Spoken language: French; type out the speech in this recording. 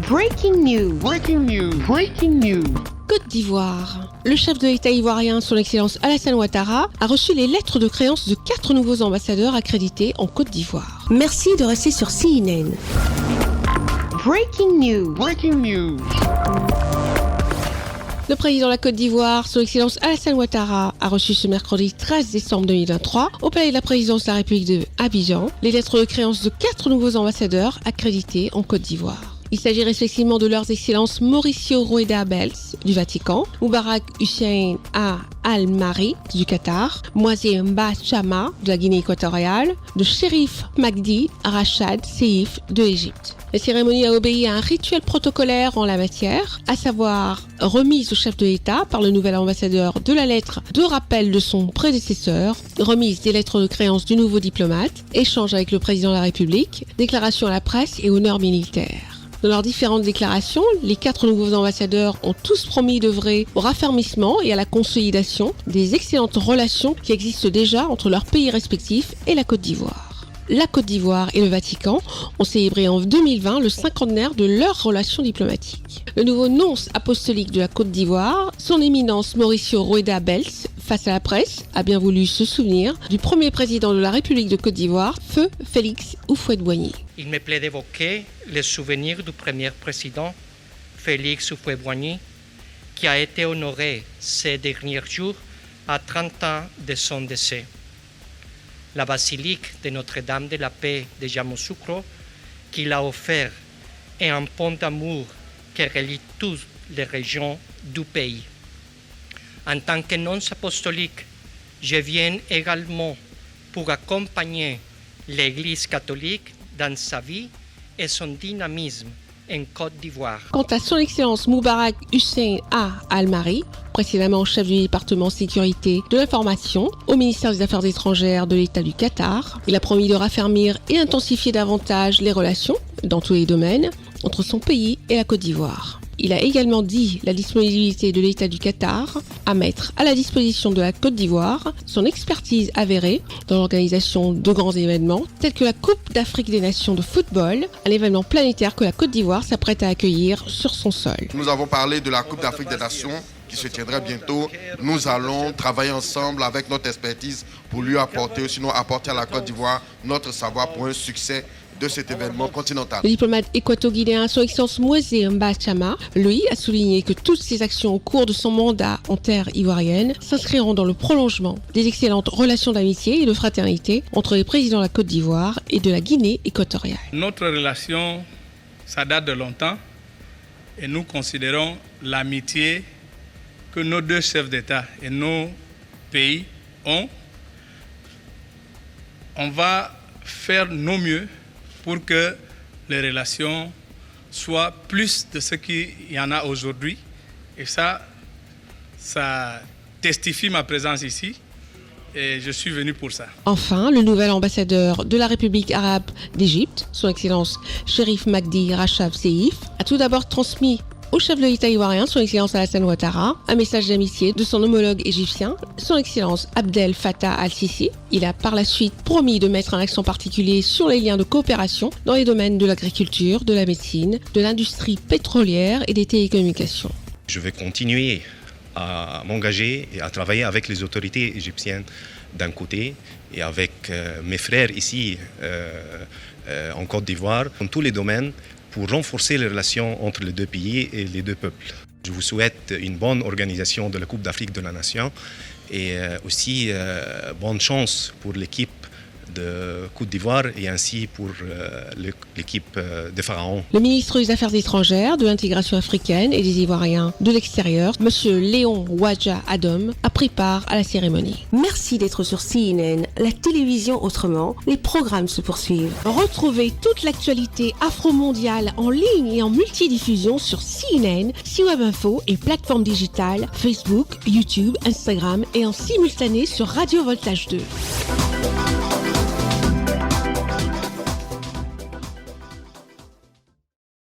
Breaking news. Breaking news. Breaking news. Côte d'Ivoire. Le chef de l'État ivoirien, son Excellence Alassane Ouattara, a reçu les lettres de créance de 4 nouveaux ambassadeurs accrédités en Côte d'Ivoire. Merci de rester sur CNN. Breaking news. Breaking news. Le président de la Côte d'Ivoire, son Excellence Alassane Ouattara, a reçu ce mercredi 13 décembre 2023, au palais de la présidence de la République de Abidjan, les lettres de créance de 4 nouveaux ambassadeurs accrédités en Côte d'Ivoire. Il s'agit respectivement de leurs excellences Mauricio Rueda Bells du Vatican, Moubarak Hussein Al-Mari du Qatar, Moazé Mba Chama de la Guinée équatoriale, de Chérif Magdi Rachad Seif de l'Égypte. La cérémonie a obéi à un rituel protocolaire en la matière, à savoir remise au chef de l'État par le nouvel ambassadeur de la lettre de rappel de son prédécesseur, remise des lettres de créance du nouveau diplomate, échange avec le président de la République, déclaration à la presse et honneur militaire. Dans leurs différentes déclarations, les 4 nouveaux ambassadeurs ont tous promis d'œuvrer au raffermissement et à la consolidation des excellentes relations qui existent déjà entre leurs pays respectifs et la Côte d'Ivoire. La Côte d'Ivoire et le Vatican ont célébré en 2020 le cinquantenaire de leurs relations diplomatiques. Le nouveau nonce apostolique de la Côte d'Ivoire, son éminence Mauricio Rueda Bells, face à la presse, a bien voulu se souvenir du premier président de la République de Côte d'Ivoire, feu Félix Houphouët-Boigny. Il me plaît d'évoquer les souvenirs du premier président, Félix Houphouët-Boigny, qui a été honoré ces derniers jours à 30 ans de son décès. La basilique de Notre-Dame de la Paix de Yamoussoukro, qu'il a offert, est un pont d'amour qui relie toutes les régions du pays. En tant que nonce apostolique, je viens également pour accompagner l'Église catholique dans sa vie et son dynamisme en Côte d'Ivoire. Quant à son Excellence Moubarak Hussein Al-Mari, précédemment chef du département sécurité de l'information au ministère des Affaires étrangères de l'État du Qatar, il a promis de raffermir et intensifier davantage les relations, dans tous les domaines, entre son pays et la Côte d'Ivoire. Il a également dit la disponibilité de l'État du Qatar à mettre à la disposition de la Côte d'Ivoire son expertise avérée dans l'organisation de grands événements tels que la Coupe d'Afrique des Nations de football, un événement planétaire que la Côte d'Ivoire s'apprête à accueillir sur son sol. Nous avons parlé de la Coupe d'Afrique des Nations qui se tiendra bientôt. Nous allons travailler ensemble avec notre expertise pour lui apporter, sinon apporter à la Côte d'Ivoire notre savoir pour un succès de cet événement continental. Le diplomate équato-guinéen, son Excellence Moazé Mba Chama, lui, a souligné que toutes ses actions au cours de son mandat en terre ivoirienne s'inscriront dans le prolongement des excellentes relations d'amitié et de fraternité entre les présidents de la Côte d'Ivoire et de la Guinée équatoriale. Notre relation, ça date de longtemps et nous considérons l'amitié que nos deux chefs d'État et nos pays ont. On va faire nos mieux pour que les relations soient plus de ce qu'il y en a aujourd'hui. Et ça testifie ma présence ici. Et je suis venu pour ça. Enfin, le nouvel ambassadeur de la République arabe d'Égypte, son Excellence Chérif Magdi Rachad Seif, a tout d'abord transmis au chef de l'État ivoirien, son Excellence Alassane Ouattara, un message d'amitié de son homologue égyptien, son Excellence Abdel Fattah al-Sisi. Il a par la suite promis de mettre un accent particulier sur les liens de coopération dans les domaines de l'agriculture, de la médecine, de l'industrie pétrolière et des télécommunications. Je vais continuer à m'engager et à travailler avec les autorités égyptiennes d'un côté et avec mes frères ici en Côte d'Ivoire, dans tous les domaines, pour renforcer les relations entre les deux pays et les deux peuples. Je vous souhaite une bonne organisation de la Coupe d'Afrique de la Nation et aussi bonne chance pour l'équipe de Côte d'Ivoire et ainsi pour l'équipe de Pharaon. Le ministre des Affaires étrangères, de l'intégration africaine et des Ivoiriens de l'extérieur, M. Léon Wadja Adom, a pris part à la cérémonie. Merci d'être sur CNN, la télévision autrement. Les programmes se poursuivent. Retrouvez toute l'actualité afro-mondiale en ligne et en multidiffusion sur CNN, C-Web Info et plateformes digitales, Facebook, YouTube, Instagram et en simultané sur Radio Voltage 2.